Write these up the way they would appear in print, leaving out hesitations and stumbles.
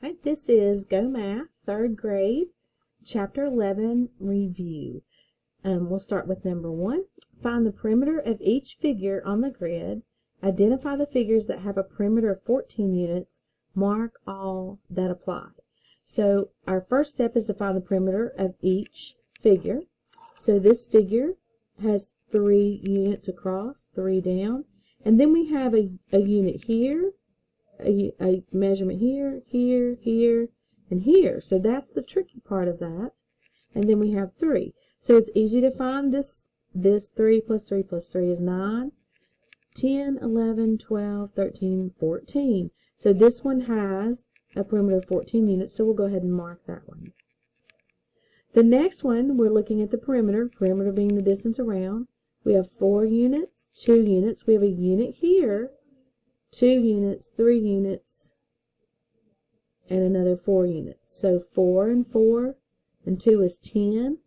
Alright, this is GoMath, 3rd grade, Chapter 11 review. We'll start with number 1. Find the perimeter of each figure on the grid. Identify the figures that have a perimeter of 14 units. Mark all that apply. So our first step is to find the perimeter of each figure. So this figure has 3 units across, 3 down. And then we have a unit here, a measurement here, here, here, and here. So that's the tricky part of that. And then we have 3. So it's easy to find this 3 plus 3 plus 3 is 9, 10, 11, 12, 13, 14. So this one has a perimeter of 14 units, so we'll go ahead and mark that one. The next one, we're looking at the perimeter being the distance around. We have 4 units, 2 units. We have a unit here, 2 units, 3 units, and another 4 units. So 4 and 4 and 2 is 10,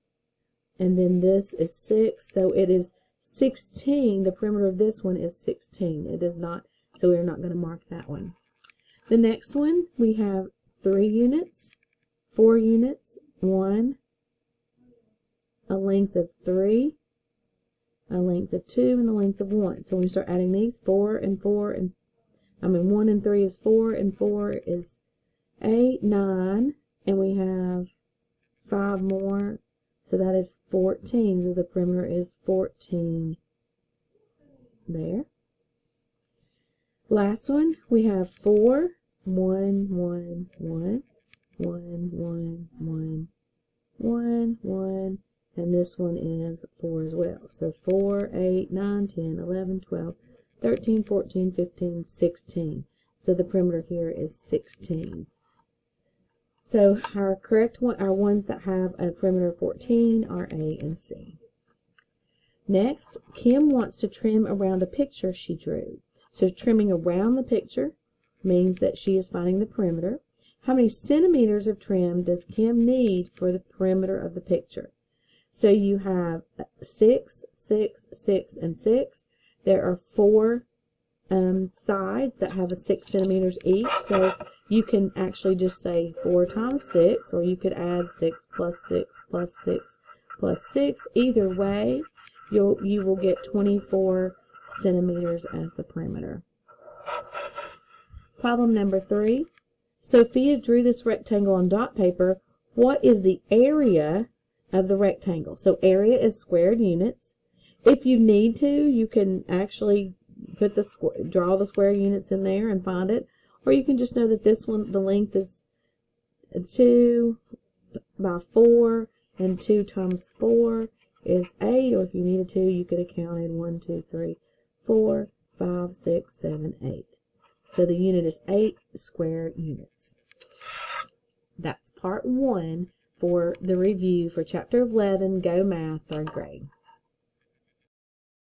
and then this is 6, so it is 16. The perimeter of this one is 16. It is not, so we're not going to mark that one. The next one, we have 3 units, 4 units, 1, a length of 3, a length of 2, and a length of 1. So when we start adding these, 4 and 4, and 1 and 3 is 4, and 4 is 8, 9, and we have 5 more, so that is 14. So the perimeter is 14 there. Last one, we have 4, 1, 1, 1, 1, 1, 1, 1, 1, and this one is 4 as well. So 4, 8, 9, 10, 11, 12, 13, 14, 15, 16. So the perimeter here is 16. So our correct one, our ones that have a perimeter of 14 are A and C. Next, Kim wants to trim around a picture she drew. So trimming around the picture means that she is finding the perimeter. How many centimeters of trim does Kim need for the perimeter of the picture? So you have 6, 6, 6, and 6. There are 4 sides that have a 6 centimeters each. So you can actually just say 4 times 6, or you could add 6 plus 6 plus 6 plus 6. Either way, you will get 24 centimeters as the perimeter. Problem number 3. Sophia drew this rectangle on dot paper. What is the area of the rectangle? So area is squared units. If you need to, you can actually put draw the square units in there and find it. Or you can just know that this one, the length is 2 by 4, and 2 times 4 is 8. Or if you needed to, you could have counted 1, 2, 3, 4, 5, 6, 7, 8. So the unit is 8 square units. That's part 1 for the review for Chapter 11, GoMath, 3rd grade.